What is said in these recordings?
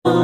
اب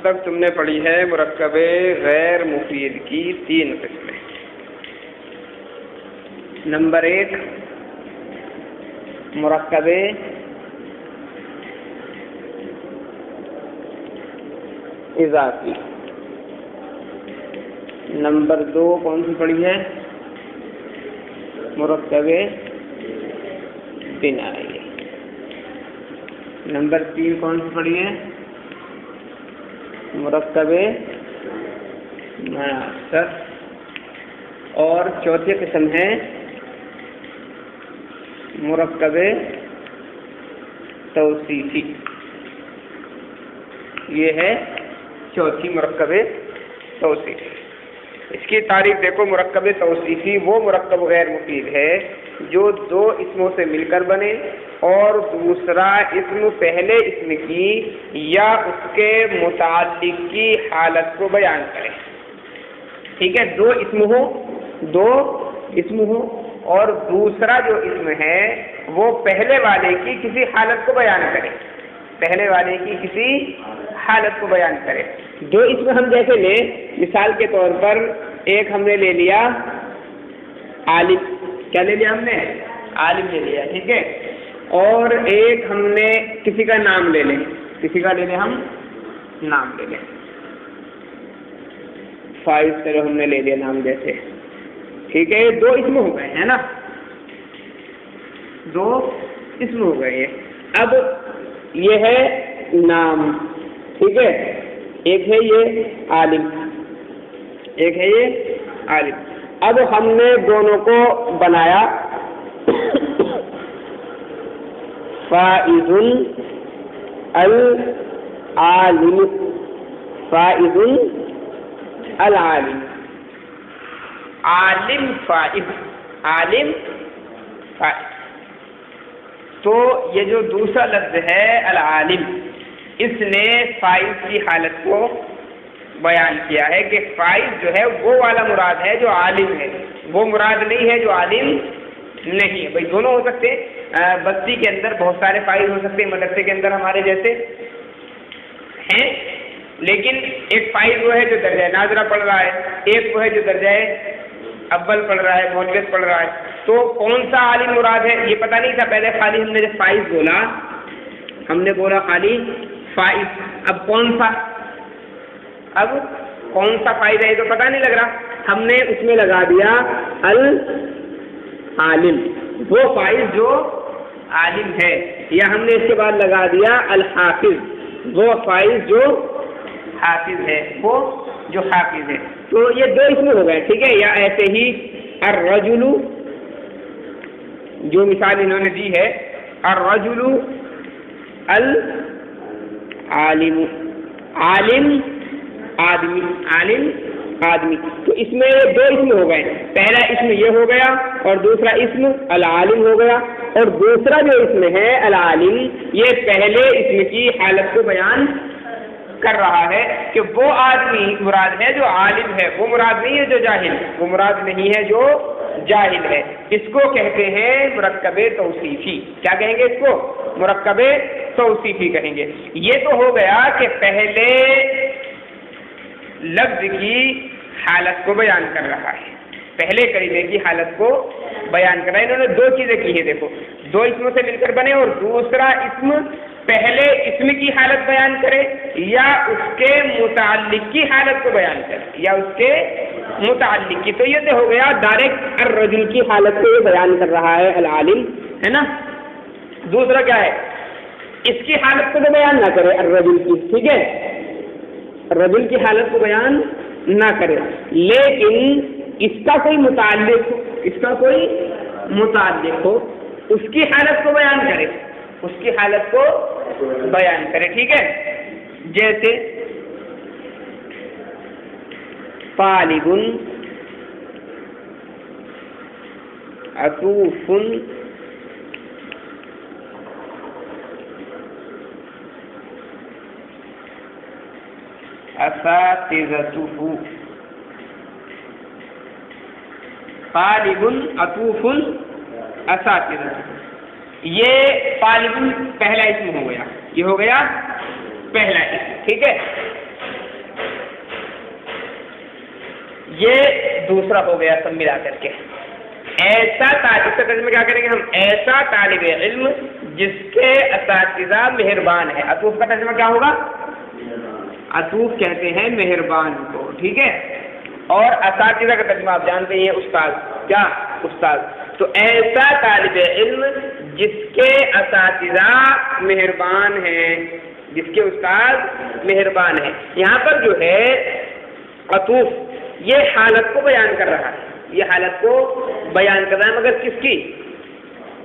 تک تم نے پڑھی ہے مرکب غیر مفید کی 3 قسمیں۔ نمبر 1 مرکب اضافی۔ نمبر 2 کون سی پڑھی ہے؟ مرکب بنائی۔ نمبر 3 کون سی پڑھی ہے؟ مرکب مناثر۔ اور چوتھی قسم ہے مرکب توصیفی۔ یہ ہے چوتھی مرکب توصیفی۔ اس کی تعریف دیکھو، مرکب توصیفی وہ مرکب غیر مفید ہے جو 2 اسموں سے مل کر بنے اور دوسرا اسم پہلے اسم کی یا اس کے متعلق کی حالت کو بیان کرے۔ ٹھیک ہے، 2 اسم ہو اور دوسرا جو اسم ہے وہ پہلے والے کی کسی حالت کو بیان کرے، پہلے والے کی کسی حالت کو بیان کرے۔ 2 اسم ہم جیسے لیں، مثال کے طور پر ایک ہم نے لے لیا عالم۔ کیا لے لیا ہم نے؟ عالم لے لیا، ٹھیک ہے۔ اور ایک ہم نے کسی کا نام لے لیں، کسی کا لے لیں، ہم نام لے لیں، فائز چلو ہم نے لے لیا نام جیسے، ٹھیک ہے۔ 2 اسم ہو گئے ہیں نا، 2 اسم ہو گئے ہیں۔ اب یہ ہے نام، ٹھیک ہے، ایک ہے یہ عالم، ایک ہے یہ عالم۔ اب ہم نے دونوں کو بنایا فائز العالم، فائز العالم، عالم فائز، عالم فائز۔ تو یہ جو دوسرا لفظ ہے العالم، اس نے فائز کی حالت کو بیان کیا ہے کہ فائز جو ہے وہ والا مراد ہے جو عالم ہے، وہ مراد نہیں ہے جو عالم نہیں ہے۔ بھائی دونوں ہو سکتے ہیں، بستی کے اندر بہت سارے فائز ہو سکتے ہیں، مدرسے کے اندر ہمارے جیسے ہیں، لیکن ایک فائز وہ ہے جو درجہ ناظرہ پڑھ رہا ہے، ایک وہ ہے جو درجہ اول پڑھ رہا ہے، مولوث پڑھ رہا ہے۔ تو کون سا عالم مراد ہے یہ پتہ نہیں تھا، پہلے خالی ہم نے جب فائز بولا، ہم نے بولا خالی فائز، اب کون سا فائز ہے یہ تو پتہ نہیں لگ رہا، ہم نے اس میں لگا دیا العالم، وہ فائز جو عالم ہے، یا ہم نے اس کے بعد لگا دیا الحافظ، وہ فائز جو حافظ ہے، وہ جو حافظ ہے۔ تو یہ 2 اسم ہو گئے، ٹھیک ہے۔ یا ایسے ہی الرجل، جو مثال انہوں نے دی ہے، الرجل العالم، عالم آدمی، عالم آدمی۔ تو اس میں 2 اسم ہو گئے، پہلا اسم یہ ہو گیا اور دوسرا اسم العالم ہو گیا۔ اور دوسرا جو اسم ہے العالم، یہ پہلے اسم کی حالت کو بیان کر رہا ہے کہ وہ آدمی مراد ہے جو عالم ہے، وہ مراد نہیں ہے جو جاہل، وہ مراد نہیں ہے جو جاہل ہے۔ اس کو کہتے ہیں مرکب توصیفی۔ کیا کہیں گے اس کو؟ مرکب توصیفی کہیں گے۔ یہ تو ہو گیا کہ پہلے لفظ کی حالت کو بیان کر رہا ہے، پہلے کلمے کی حالت کو بیان کر رہا ہے۔ انہوں نے 2 چیزیں کی ہیں، دیکھو، 2 اسموں سے مل کر بنے اور دوسرا اسم پہلے اسم کی حالت بیان کرے یا اس کے متعلق کی حالت کو بیان کرے، یا اس کے متعلق کی۔ تو یہ تو ہو گیا ڈائریکٹ الرجل کی حالت کو یہ بیان کر رہا ہے العالم، ہے نا۔ دوسرا کیا ہے؟ اس کی حالت کو تو بیان نہ کرے الرجل کی، ٹھیک ہے، الرجل کی حالت کو بیان نہ کرے، لیکن اس کا کوئی متعلق ہو، اس کا کوئی متعلق ہو، اس کی حالت کو بیان کرے، اس کی حالت کو بیان کرے، ٹھیک ہے؟ جیسے طالب عطوف اساتذتہ، طالب عطوف اساتذتہ، یہ طالب پہلا اسم ہو گیا، یہ ہو گیا پہلا اسم، ٹھیک ہے؟ یہ دوسرا ہو گیا سب ملا کر کے۔ ایسا طالب کا ترجمہ کیا کریں گے ہم؟ ایسا طالب علم جس کے اساتذہ مہربان ہے۔ عطوف کا ترجمہ کیا ہوگا؟ عطوف کہتے ہیں مہربان کو، ٹھیک ہے؟ اور اساتذہ کا ترجمہ آپ جانتے ہیں استاد، کیا؟ استاد۔ تو ایسا طالب علم جس کے اساتذہ مہربان ہیں، جس کے استاد مہربان ہیں۔ یہاں پر جو ہے عطوف یہ حالت کو بیان کر رہا ہے، یہ حالت کو بیان کر رہا ہے، مگر کس کی؟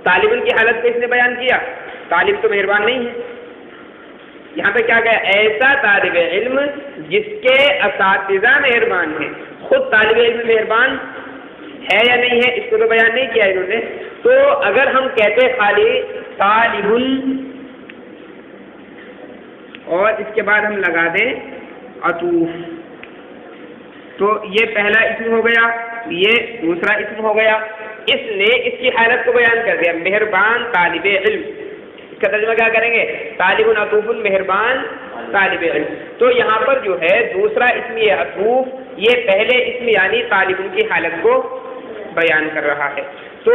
طالب علم کی حالت کو اس نے بیان کیا، طالب تو مہربان نہیں ہے۔ یہاں پہ کیا کہا؟ ایسا طالب علم جس کے اساتذہ مہربان ہیں۔ خود طالب علم مہربان ہے یا نہیں ہے اس کو تو بیان نہیں کیا انہوں نے۔ تو اگر ہم کہتے خالی طالب اور اس کے بعد ہم لگا دیں عطوف، تو یہ پہلا اسم ہو گیا، یہ دوسرا اسم ہو گیا۔ اس نے اس کی حالت کو بیان کر دیا، مہربان طالب علم۔ اس کا ترجمہ کیا کریں گے؟ طالب عطوف مہربان طالب علم۔ تو یہاں پر جو ہے دوسرا اسم یہ عطوف، یہ پہلے اسم یعنی طالب کی حالت کو بیان کر رہا ہے۔ تو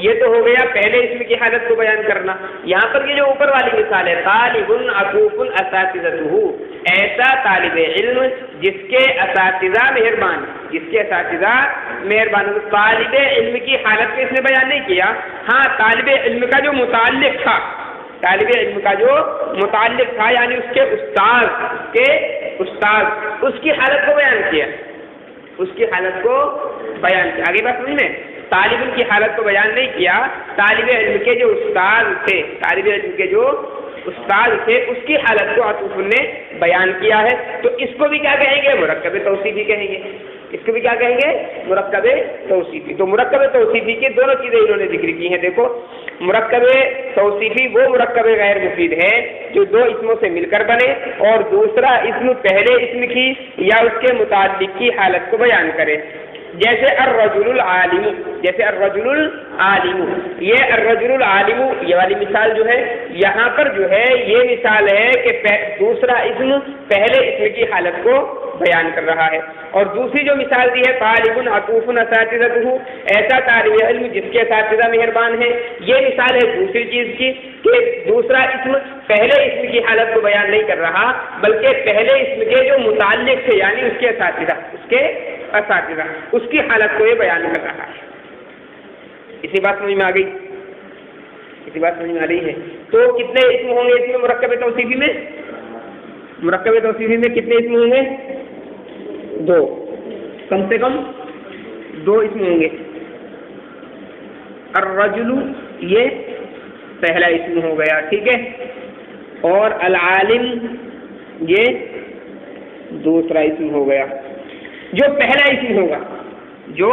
یہ تو ہو گیا پہلے اسم کی حالت کو بیان کرنا۔ یہاں پر یہ جو اوپر والی مثال ہے طالب عطوف اساتذتہ، ایسا طالب علم جس کے اساتذہ مہربان، جس کے اساتذہ مہربان۔ طالب علم کی حالت کو اس نے بیان نہیں کیا، ہاں طالب علم کا جو متعلق تھا، طالب علم کا جو متعلق تھا یعنی اس کے استاد، اس کی حالت کو بیان کیا، اس کی حالت کو بیان کیا۔ آگے بات سمجھ میں؟ طالب علم کی حالت کو بیان نہیں کیا، طالب علم کے جو استاد تھے، طالب علم کے جو استاد تھے اس کی حالت کو عطوف نے بیان کیا ہے۔ تو اس کو بھی کیا کہیں گے؟ مرکب توصیفی کہیں گے۔ اس کو بھی کیا کہیں گے؟ مرکب توصیفی۔ تو مرکب توصیفی کی دونوں چیزیں انہوں نے ذکر کی ہیں۔ دیکھو، مرکب توصیفی وہ مرکب غیر مفید ہے جو دو اسموں سے مل کر بنے اور دوسرا اسم پہلے اسم کی یا اس کے متعلق کی حالت کو بیان کرے۔ جیسے الرجل العالم، جیسے الرجل العالم، یہ الرجل العالم یہ والی مثال جو ہے یہاں پر جو ہے یہ مثال ہے کہ دوسرا اسم پہلے اسم کی حالت کو بیان کر رہا ہے۔ اور دوسری جو مثال دی ہے طالب عطوف اساتذتہ، ایسا طالب علم جس کے اساتذہ مہربان ہیں، یہ مثال ہے دوسری چیز کی کہ دوسرا اسم پہلے اسم کی حالت کو بیان نہیں کر رہا بلکہ پہلے اسم کے جو متعلق تھے یعنی اس کے اساتذہ، اس کی حالت کو یہ بیان کر رہا ہے۔ اسی بات سمجھ میں آ گئی؟ اسی بات سمجھ میں آ رہی ہے؟ تو کتنے اسم ہوں گے اس میں مرکب توصیفی میں؟ مرکب توصیفی میں کتنے اسم ہوں گے؟ دو، کم سے کم دو اسم ہوں گے۔ الرجل یہ پہلا اسم ہو گیا، ٹھیک ہے، اور العالم یہ دوسرا اسم ہو گیا۔ جو پہلا اسم ہوگا، جو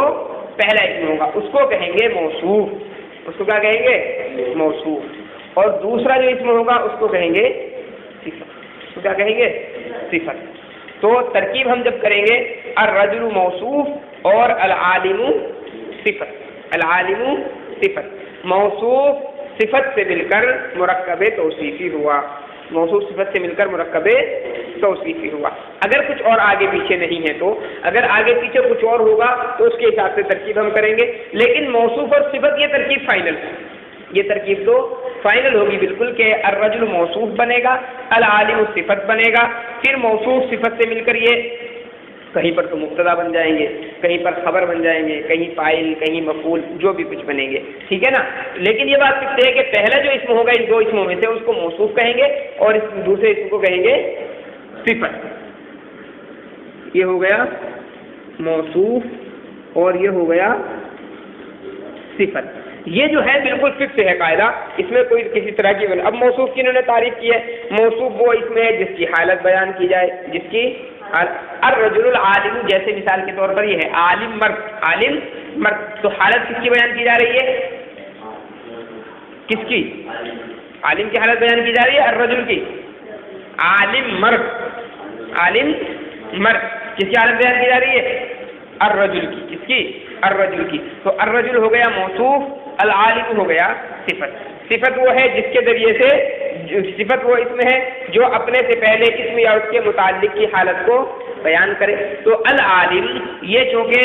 پہلا اسم ہوگا اس کو کہیں گے موصوف، اس کو کیا کہیں گے؟ موصوف۔ اور دوسرا جو اسم ہوگا اس کو کہیں گے صفت، اس کو کیا کہیں گے؟ صفت۔ تو ترکیب ہم جب کریں گے الرجل موصوف اور العالم صفت، العالم صفت، موصوف صفت سے مل کر مرکب توصیفی ہوا، موصوف صفت سے مل کر مرکب توصیفی ہوا۔ اگر کچھ اور آگے پیچھے نہیں ہے تو، اگر آگے پیچھے کچھ اور ہوگا تو اس کے حساب سے ترکیب ہم کریں گے، لیکن موصوف اور صفت یہ ترکیب فائنل، یہ ترکیب تو فائنل ہوگی بالکل کہ الرجل موصوف بنے گا، العالم صفت بنے گا، پھر موصوف صفت سے مل کر یہ کہیں پر تو مبتدا بن جائیں گے، کہیں پر خبر بن جائیں گے، کہیں فاعل، کہیں مفعول، جو بھی کچھ بنیں گے، ٹھیک ہے نا۔ لیکن یہ بات فکس ہے کہ پہلا جو اسم ہوگا ان دو اسموں میں سے اس کو موصوف کہیں گے اور اس دوسرے اسم کو کہیں گے صفت۔ یہ ہو گیا موصوف اور یہ ہو گیا صفت. یہ جو ہے بالکل فکس ہے قاعدہ، اس میں کوئی کسی طرح کی. اب موصوف کی انہوں نے تعریف کی ہے. موصوف وہ اس میں ہے جس کی حالت بیان کی جائے، جس کی الرجل العالم، جیسے مثال کے طور پر یہ ہے عالم مرد، عالم مرد، تو حالت کس کی بیان کی جا رہی ہے؟ کس کی؟ عالم کی حالت بیان کی جا رہی ہے، الرجل کی. عالم مرد، عالم مرد کس کی حالت بیان کی جا رہی ہے؟ الرجل کی. کس کی؟ الرجل کی. تو الرجل ہو گیا موصوف، العالم ہو گیا صفت. صفت وہ ہے جس کے ذریعے سے، صفت وہ اس میں ہے جو اپنے سے پہلے اسم یا اس کے متعلق کی حالت کو بیان کرے. تو العالم یہ چونکہ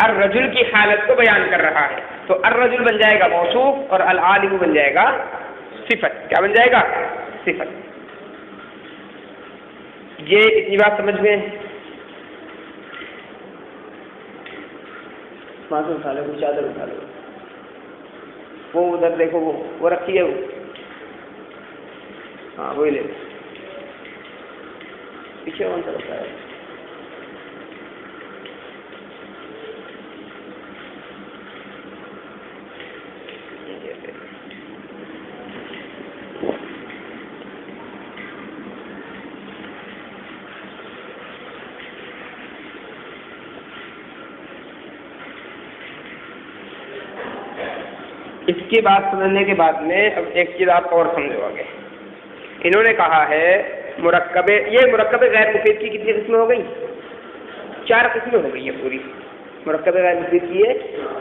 الرجل کی حالت کو بیان کر رہا ہے، تو الرجل بن جائے گا موصوف اور العالم بن جائے گا صفت. کیا بن جائے گا؟ صفت. یہ اتنی بات سمجھ میں؟ معصوم اٹھا لو، کچھ چادر اٹھا لو، وہ ادھر دیکھو، وہ رکھی ہے، وہ ہاں وہی لے پیچھے کون سا رکھا ہے؟ اس کی بات سمجھنے کے بعد میں اب ایک چیز آپ اور سمجھو گے. انہوں نے کہا ہے مرکب، یہ مرکب غیر مفید کی کتنی قسمیں ہو گئی؟ 4 قسمیں ہو گئی ہیں پوری. مرکب غیر مفید کی یہ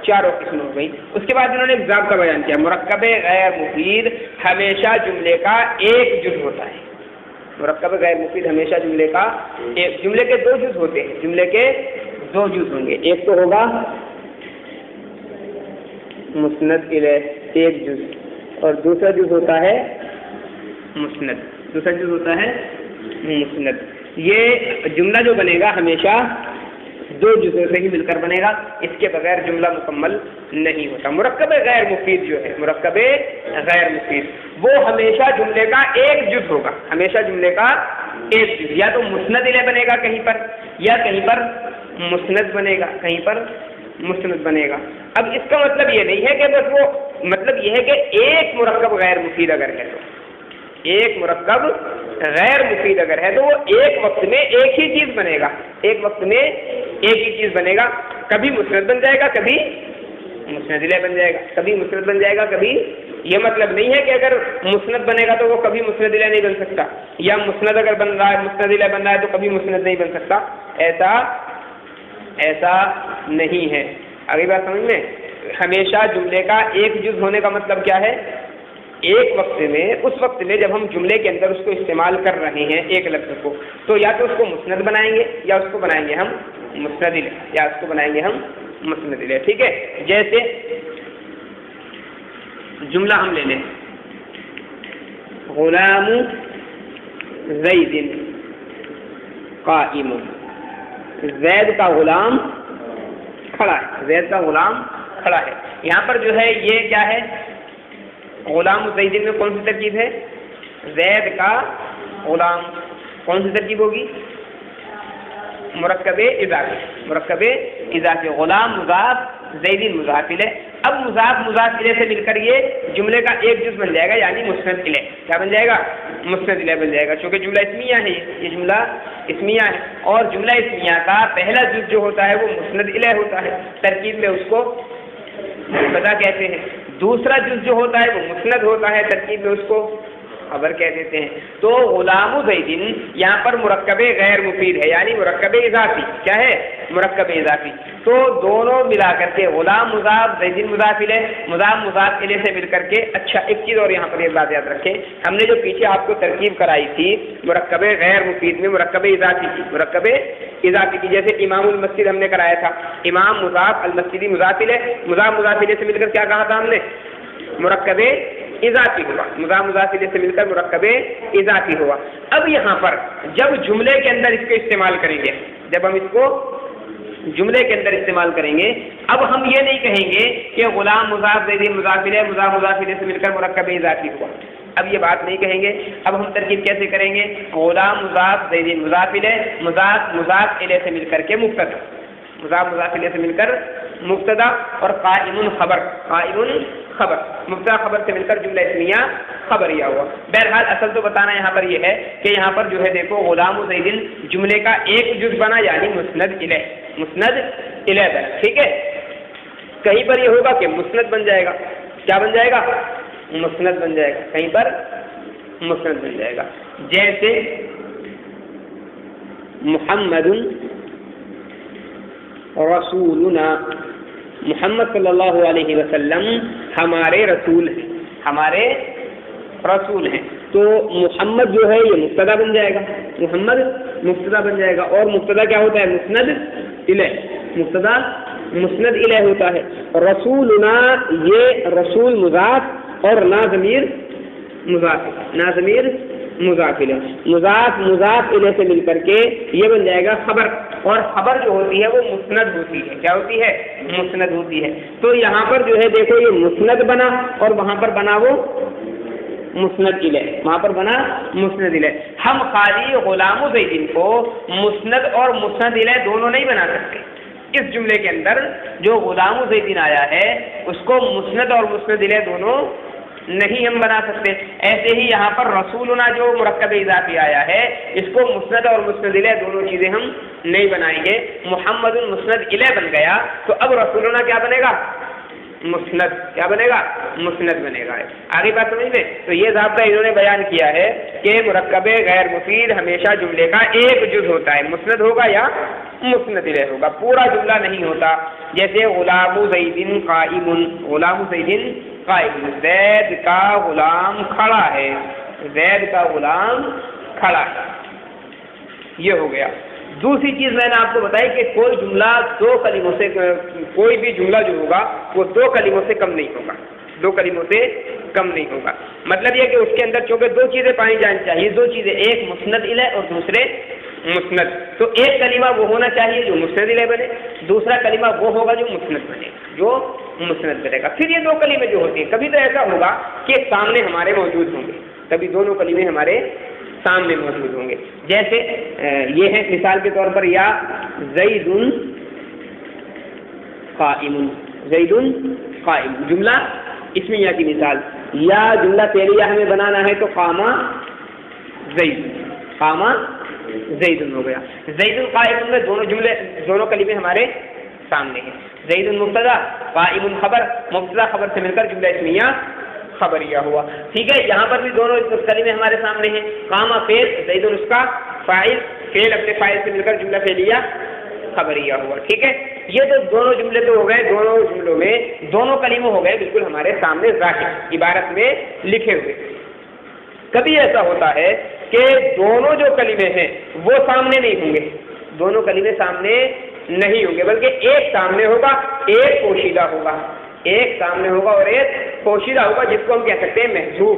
4 قسمیں ہو گئی. اس کے بعد انہوں نے ایک ضابطہ بیان کیا، مرکب غیر مفید ہمیشہ جملے کا ایک جز ہوتا ہے. مرکب غیر مفید ہمیشہ جملے کا ایک، جملے کے 2 جز ہوتے ہیں، جملے کے 2 جز ہوں گے. ایک تو ہوگا مسند الیہ، ایک جز، اور دوسرا جز ہوتا ہے مسند. دوسرا جز ہوتا ہے مسند. یہ جملہ جو بنے گا ہمیشہ 2 جزوں سے ہی مل کر بنے گا، اس کے بغیر جملہ مکمل نہیں ہوتا. مرکب غیر مفید جو ہے، مرکب غیر مفید وہ ہمیشہ جملے کا ایک جز ہوگا، ہمیشہ جملے کا ایک جز. یا تو مسند الیہ بنے گا کہیں پر، یا کہیں پر مسند بنے گا، کہیں پر مسند بنے گا. اب اس کا مطلب یہ نہیں ہے کہ بس وہ، مطلب یہ ہے کہ ایک مرکب غیر مفید اگر ہے تو، ایک مرکب غیر مفید اگر ہے تو وہ ایک وقت میں ایک ہی چیز بنے گا، ایک وقت میں ایک ہی چیز بنے گا. کبھی مسند بن جائے گا، کبھی مسند الیہ بن جائے گا، کبھی مسند بن جائے گا، کبھی. یہ مطلب نہیں ہے کہ اگر مسند بنے گا تو وہ کبھی مسند الیہ نہیں بن سکتا، یا مسند اگر بن رہا ہے، مسند الیہ بن رہا ہے تو کبھی مسند نہیں بن سکتا. ایسا نہیں ہے. اگلی بات سمجھ میں؟ ہمیشہ جملے کا ایک جز ہونے کا مطلب کیا ہے؟ ایک وقت میں، اس وقت میں جب ہم جملے کے اندر اس کو استعمال کر رہے ہیں ایک لفظ کو، تو یا تو اس کو مسند بنائیں گے، یا اس کو بنائیں گے ہم مسند الیہ، یا اس کو بنائیں گے ہم مسند الیہ. ٹھیک ہے؟ جیسے جملہ ہم لے لیں، غلام زید قائم. زید کا غلام کھڑا ہے، زید کا غلام کھڑا ہے. یہاں پر جو ہے یہ کیا ہے؟ غلام زید میں کون سی ترکیب ہے؟ زید کا غلام. کون سی ترکیب ہوگی؟ مرکب اضافی. مرکب اضافی. غلام مضاف، زید مضاف الیہ. اب مضاف مضاف الیہ سے مل کر یہ جملے کا ایک جز بن جائے گا، یعنی مسند الیہ. کیا بن جائے گا؟ مسند الیہ بن جائے گا، چونکہ جملہ اسمیہ ہے، یہ جملہ اسمیہ ہے، اور جملہ اسمیہ کا پہلا جز جو ہوتا ہے وہ مسند الیہ ہوتا ہے، ترکیب میں اس کو مبتدا کہتے ہیں. دوسرا جز جو ہوتا ہے وہ مسند ہوتا ہے، ترکیب میں اس کو خبر کہہ دیتے ہیں. تو غلام زید یہاں پر مرکب غیر مفید ہے، یعنی مرکب اضافی. کیا ہے؟ مرکب اضافی. تو دونوں ملا کر کے غلام مضاف، زید مضاف الیہ، مضاف مضاف الیہ سے مل کر کے. اچھا ایک چیز اور یہاں پر یہ بات یاد رکھیں، ہم نے جو پیچھے آپ کو ترکیب کرائی تھی مرکب غیر مفید میں مرکب اضافی کی، مرکب اضافی کی، جیسے امام المسجد ہم نے کرایا تھا، امام مضاف، المسجدی مضاف الیہ، مضاف مضاف الیہ سے مل کر کیا کہا تھا ہم نے؟ مرکب اضافی ہوا. مضاف مضاف الیہ سے مل کر مرکب اضافی ہوا. اب یہاں پر جب جملے کے اندر اس کو استعمال کریں گے، جب ہم اس کو جملے کے اندر استعمال کریں گے، اب ہم یہ نہیں کہیں گے کہ غلام مضاف زید مضاف الیہ، مضاف مضاف الیہ سے مل کر مرکب اضافی ہوا. اب یہ بات نہیں کہیں گے. اب ہم ترکیب کیسے کریں گے؟ غلام مضاف زید مضاف الیہ، مضاف مضاف الیہ سے مل کر کے مبتدا، مضاف مضاف الیہ سے مل کر مبتدا اور قائم خبر، قائم خبر، مبتدا خبر سے مل کر جملہ اسمیہ خبریہ ہوا۔ بہرحال اصل تو بتانا یہاں پر یہ ہے کہ یہاں پر جو ہے دیکھو غلام زید جملے کا ایک جز بنا، یعنی مسند الیہ، مسند الیہ بنا، ٹھیک ہے۔ کہیں پر یہ ہوگا کہ مسند بن جائے گا، کیا بن جائے گا؟ مسند بن جائے گا، کہیں پر مسند بن جائے گا، جیسے محمد رسولنا، محمد صلی اللہ علیہ وسلم ہمارے رسول ہیں، ہمارے رسول ہیں، تو محمد جو ہے یہ مبتدا بن جائے گا، محمد مبتدا بن جائے گا، اور مبتدا کیا ہوتا ہے؟ مسند الیہ، مبتدا مسند الیہ ہوتا ہے۔ رسولنا یہ رسول مضاف اور نا ضمیر مضاف، نا ضمیر مضاف الیہ، مضاف مضاف الیہ سے مل کر کے یہ بن جائے گا خبر، اور خبر جو ہوتی ہے وہ مسند ہوتی ہے، کیا ہوتی ہے؟ مسند ہوتی ہے۔ تو یہاں پر جو ہے دیکھو یہ مسند بنا اور وہاں پر بنا وہ مسند الیہ، وہاں پر بنا مسند الیہ۔ ہم خالی غلام زید کو مسند اور مسند الیہ دونوں نہیں بنا سکتے، اس جملے کے اندر جو غلام زید آیا ہے اس کو مسند اور مسند الیہ دونوں نہیں ہم بنا سکتے۔ ایسے ہی یہاں پر رسولنا جو مرکب اضافی آیا ہے اس کو مسند اور مسند الیہ دونوں چیزیں ہم نہیں بنائیں گے۔ محمد مسند الیہ بن گیا تو اب رسولنا کیا بنے گا؟ مسند، کیا بنے گا؟ مسند بنے گا۔ آگے بات سمجھ میں؟ تو یہ ضابطہ انہوں نے بیان کیا ہے کہ مرکب غیر مفید ہمیشہ جملے کا ایک جز ہوتا ہے، مسند ہوگا یا مسند الیہ ہوگا، پورا جملہ نہیں ہوتا۔ جیسے غلام زید قائم، غلام زید قائم، زید کا غلام کھڑا ہے، زید کا غلام کھڑا ہے، یہ ہو گیا۔ دوسری چیز میں نے آپ کو بتائی کہ کوئی جملہ دو کلموں سے، کوئی بھی جملہ جو ہوگا وہ دو کلموں سے کم نہیں ہوگا، دو کلموں سے کم نہیں ہوگا۔ مطلب یہ کہ اس کے اندر چونکہ دو چیزیں پائی جانی چاہیے، دو چیزیں، ایک مسند الیہ اور دوسرے مسند، تو ایک کلمہ وہ ہونا چاہیے جو مسند الیہ بنے، دوسرا کلمہ وہ ہوگا جو مسند بنے، جو مسند بنے گا۔ پھر یہ دو کلمے جو ہوتی ہیں کبھی تو ایسا ہوگا کہ سامنے ہمارے موجود ہوں گے، کبھی دونوں کلمے ہمارے سامنے موجود ہوں گے، جیسے یہ ہے مثال کے طور پر یا زید قائم، زید قائم، جملہ اسمیہ کی مثال، یا جملہ فعلیہ ہمیں بنانا ہے تو قامہ زید، قامہ زید ہو گیا۔ زید قائم میں دونوں جملے، دونوں کلمے ہمارے سامنے ہیں، زید مبتدا قائم خبر، مبتدا خبر سے مل کر جملہ اسمیہ خبریہ ہوا، ٹھیک ہے۔ یہاں پر بھی دونوں کلمے ہمارے سامنے ہیں، قامہ فعل، زید اس کا فاعل، فعل اپنے فاعل سے مل کر جملہ فعلیہ خبریہ ہوا، ٹھیک ہے۔ یہ تو دونوں جملے تو ہو گئے، دونوں جملوں میں دونوں کلمے ہو گئے بالکل ہمارے سامنے ظاہر عبارت میں لکھے ہوئے۔ کبھی ایسا ہوتا ہے کہ دونوں جو کلمے ہیں وہ سامنے نہیں ہوں گے، دونوں کلمے سامنے نہیں ہوں گے، بلکہ ایک سامنے ہوگا، ایک پوشیدہ ہوگا، ایک سامنے ہوگا اور ایک پوشیدہ ہوگا، جس کو ہم کہہ سکتے ہیں محذوف،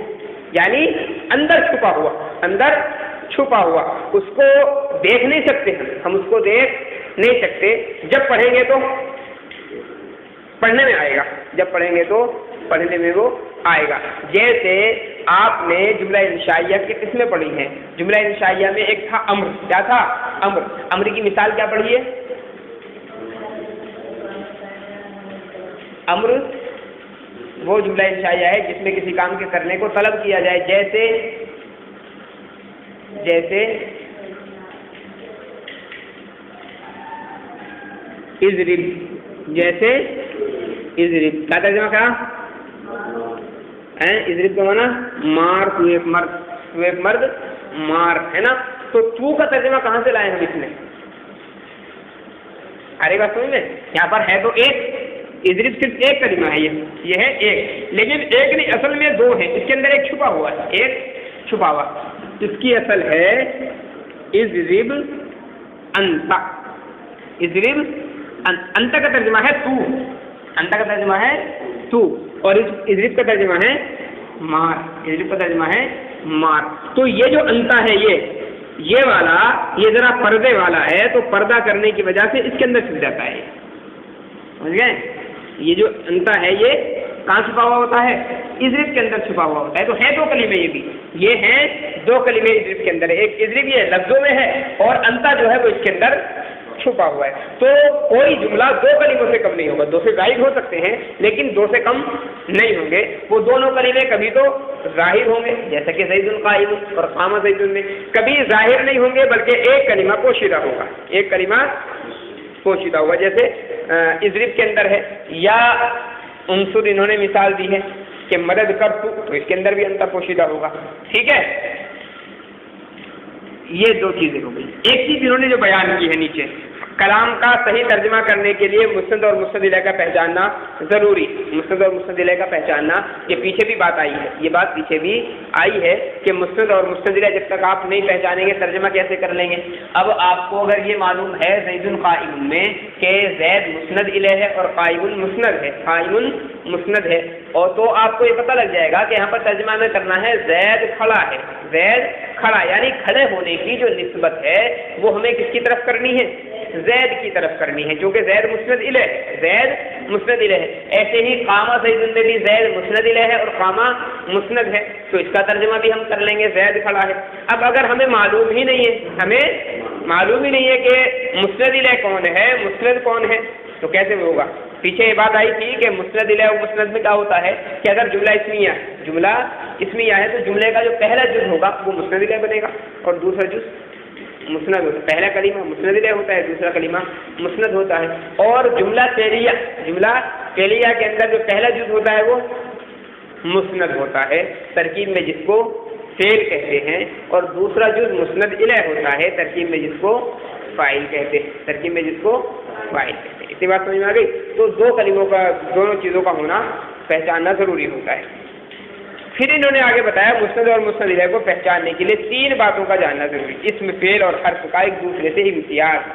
یعنی اندر چھپا ہوا، اندر چھپا ہوا، اس کو دیکھ نہیں سکتے، ہم اس کو دیکھ نہیں سکتے، جب پڑھیں گے تو پڑھنے میں آئے گا، جب پڑھیں گے تو پڑھنے میں وہ آئے گا۔ جیسے آپ نے جملہ انشائیہ کی قسمیں پڑھی ہیں، جملہ انشائیہ میں ایک تھا امر، کیا تھا؟ امر، امر کی مثال کیا پڑھی ہے؟ امر وہ جملہ انشائیہ ہے جس میں کسی کام کے کرنے کو طلب کیا جائے، جیسے اضرب، جیسے اضرب کیا ترجمہ کیا؟ اضرب کا مانا مار، تو ایک مرد، تو ایک مرد مار، ہے نا۔ تو تو کا ترجمہ کہاں سے لائے ہم اس میں؟ ارے بات سمجھ میں، یہاں پر ہے تو ایک، اضرب صرف ایک کلمہ ہے، یہ ہے ایک، لیکن ایک نہیں، اصل میں دو ہے، اس کے اندر ایک چھپا ہوا ہے، ایک چھپا ہوا، اس کی اصل ہے اضرب انت، اضرب انت کا ترجمہ ہے تو، انت کا ترجمہ ہے تو، اور اضرب کا ترجمہ ہے مار، اضرب کا ترجمہ ہے مار۔ تو یہ جو انت ہے یہ والا، یہ ذرا پردے والا ہے، تو پردہ کرنے کی وجہ سے اس کے اندر چھپ جاتا ہے، سمجھ گئے؟ یہ جو انت ہے یہ کہاں چھپا ہوا ہوتا ہے؟ اضرب کے اندر چھپا ہوا ہوتا ہے۔ تو ہے دو کلمے، یہ بھی یہ ہیں دو کلمے اضرب کے اندر، ایک اضرب یہ لفظوں میں ہے اور انت جو ہے وہ اس کے اندر چھپا ہوا ہے. تو کوئی جملہ دو کلموں سے کم نہیں ہوگا. دو سے زائد ہو سکتے ہیں لیکن دو سے کم نہیں ہوں گے. وہ دونوں کلمے کبھی تو ظاہر ہوں گے جیسا کہ زید قائم اور قام زید میں, کبھی ظاہر نہیں ہوں گے بلکہ ایک کلمہ پوشیدہ ہوگا, ایک کلمہ پوشیدہ ہوگا. جیسے اضرب کے اندر ہے, یا انصر انہوں نے مثال دی ہے کہ مدد کر تو اس کے اندر بھی انت پوشیدہ ہوگا. ٹھیک ہے, یہ دو چیزیں ہو گئی. ایک چیز انہوں نے جو بیان کی ہے نیچے, کلام کا صحیح ترجمہ کرنے کے لیے مسند اور مسند الیہ کا پہچاننا ضروری. مسند اور مسند الیہ کا پہچاننا, یہ پیچھے بھی بات آئی ہے, یہ بات پیچھے بھی آئی ہے کہ مسند اور مسند الیہ جب تک آپ نہیں پہچانیں گے ترجمہ کیسے کر لیں گے. اب آپ کو اگر یہ معلوم ہے زید قائم میں کہ زید مسند الیہ ہے اور قائم مسند ہے, قائم مسند ہے, اور تو آپ کو یہ پتہ لگ جائے گا کہ یہاں پر ترجمہ میں کرنا ہے زید کھڑا ہے, زید کھڑا, یعنی کھڑے ہونے کی جو نسبت ہے وہ ہمیں کس کی طرف کرنی ہے, زید کی طرف کرنی ہے, کیونکہ زید مسند الیہ ہے, زید مسند الیہ ہے. ایسے ہی قامہ زید میں بھی زید مسند الیہ ہے اور قامہ مسند ہے, تو اس کا ترجمہ بھی ہم کر لیں گے زید کھڑا ہے. اب اگر ہمیں معلوم ہی نہیں ہے, ہمیں معلوم ہی نہیں ہے کہ مسند الیہ کون ہے, مسند کون ہے, تو کیسے ہوگا. پیچھے یہ بات آئی تھی کہ مسند الیہ و مسند میں کیا ہوتا ہے کہ اگر جملہ اسمیہ ہے, جملہ اسمیہ ہے تو جملے کا جو پہلا جز ہوگا وہ مسند الیہ بنے گا اور دوسرا جز مسند ہوتا ہے. پہلا کلمہ مسند الیہ ہوتا ہے, دوسرا کلمہ مسند ہوتا ہے. اور جملہ فعلیہ, جملہ فعلیہ کے اندر جو پہلا جز ہوتا ہے وہ مسند ہوتا ہے ترکیب میں جس کو فعل کہتے ہیں, اور دوسرا جز مسند الیہ ہوتا ہے ترکیب میں جس کو فاعل کہتے ہیں, ترکیب میں جس کو فاعل کہتے ہیں. اتنی بات سمجھ میں آ گئی. تو دو کلموں کا, دونوں چیزوں کا ہونا پہچاننا ضروری ہوتا ہے. پھر انہوں نے آگے بتایا مسند اور مسند الیہ کو پہچاننے کے لیے تین باتوں کا جاننا ضروری. اسم, فعل اور حرف کا ایک دوسرے سے امتیاز,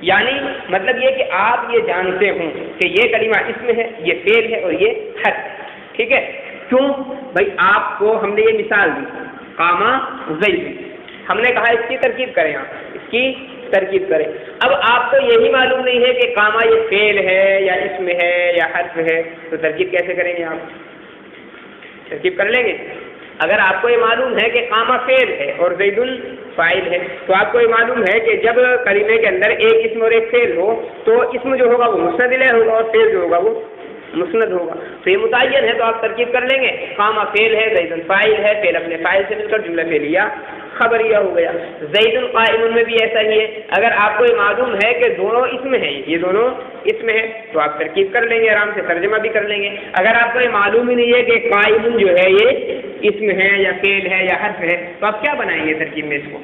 یعنی مطلب یہ کہ آپ یہ جانتے ہوں کہ یہ کلمہ اسم ہے, یہ فعل ہے اور یہ حرف ہے. ٹھیک ہے, کیوں بھائی آپ کو ہم نے یہ مثال دی قامہ زید, ہم نے کہا اس کی ترکیب کریں, آپ اس کی ترکیب کریں. اب آپ کو یہی معلوم نہیں ہے کہ قامہ یہ فعل ہے یا اسم ہے یا حرف ہے, تو ترکیب کیسے کریں گے, آپ ترکیب کر لیں گے. اگر آپ کو یہ معلوم ہے کہ قامہ فعل ہے اور زید فاعل ہے, تو آپ کو یہ معلوم ہے کہ جب کلمے کے اندر ایک اسم اور ایک فعل ہو تو اسم جو ہوگا وہ مسند الیہ ہوگا اور فعل جو ہوگا وہ مسند ہوگا. تو یہ متعین ہے تو آپ ترکیب کر لیں گے. قامہ فعل ہے, زید فاعل ہے, فعل اپنے فاعل سے مل کر جملہ فعلیہ خبریہ ہو گیا. زید قائم میں بھی ایسا ہی ہے. اگر آپ کو یہ معلوم ہے کہ دونوں اسم ہیں, یہ دونوں اسم ہے, تو آپ ترکیب کر لیں گے, آرام سے ترجمہ بھی کر لیں گے. اگر آپ کو یہ معلوم ہی نہیں ہے کہ قائم جو ہے یہ اسم ہے یا فعل ہے یا حرف ہے, تو آپ کیا بنائیں گے ترکیب میں اس کو.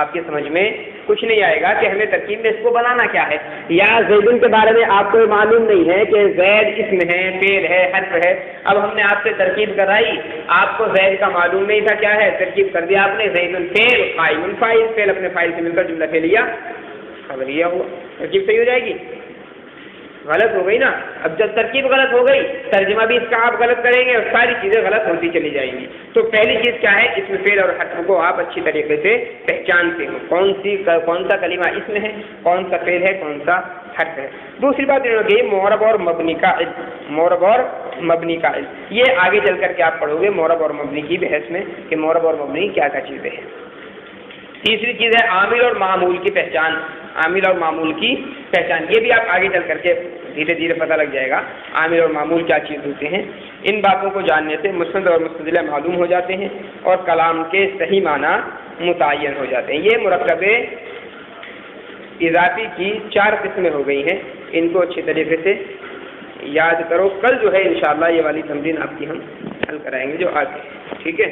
آپ کے سمجھ میں کچھ نہیں آئے گا کہ ہمیں ترکیب میں اس کو بنانا کیا ہے. یا زیدن کے بارے میں آپ کو معلوم نہیں ہے کہ زید اسم ہے, فعل ہے, حرف ہے. اب ہم نے آپ سے ترکیب کرائی, آپ کو زید کا معلوم نہیں تھا کیا ہے, ترکیب کر دیا آپ نے زیدن فعل, قائم فاعل, فعل اپنے فاعل سے مل کر جملہ فعلیہ خبریہ ہوا. ترکیب صحیح ہو جائے گی. غلط ہو گئی نا. اب جب ترکیب غلط ہو گئی, ترجمہ بھی اس کا آپ غلط کریں گے اور ساری چیزیں غلط ہوتی چلی جائیں گی. تو پہلی چیز کیا ہے, اسم, فعل اور حرف کو آپ اچھی طریقے سے پہچانتے ہو, کون سا کلمہ اسم ہے, کون سا فعل ہے, کون سا حرف ہے. دوسری بات انہوں نے معرب اور مبنی کا علم, معرب اور مبنی کا علم, یہ آگے چل کر کے آپ پڑھو گے معرب اور مبنی کی بحث میں کہ معرب اور مبنی کیا کیا چیزیں ہیں. تیسری چیز ہے عامل اور معمول کی پہچان, عامل اور معمول کی پہچان. یہ بھی آپ آگے چل کر کے دھیرے دھیرے پتہ لگ جائے گا عامل اور معمول کیا چیز ہوتے ہیں. ان باتوں کو جاننے سے مسند اور مسند الیہ معلوم ہو جاتے ہیں اور کلام کے صحیح معنی متعین ہو جاتے ہیں. یہ مرکب اضافی کی 4 قسمیں ہو گئی ہیں, ان کو اچھی طریقے سے یاد کرو. کل جو ہے انشاءاللہ یہ والی تمرین آپ کی ہم حل کرائیں گے جو آگے. ٹھیک ہے.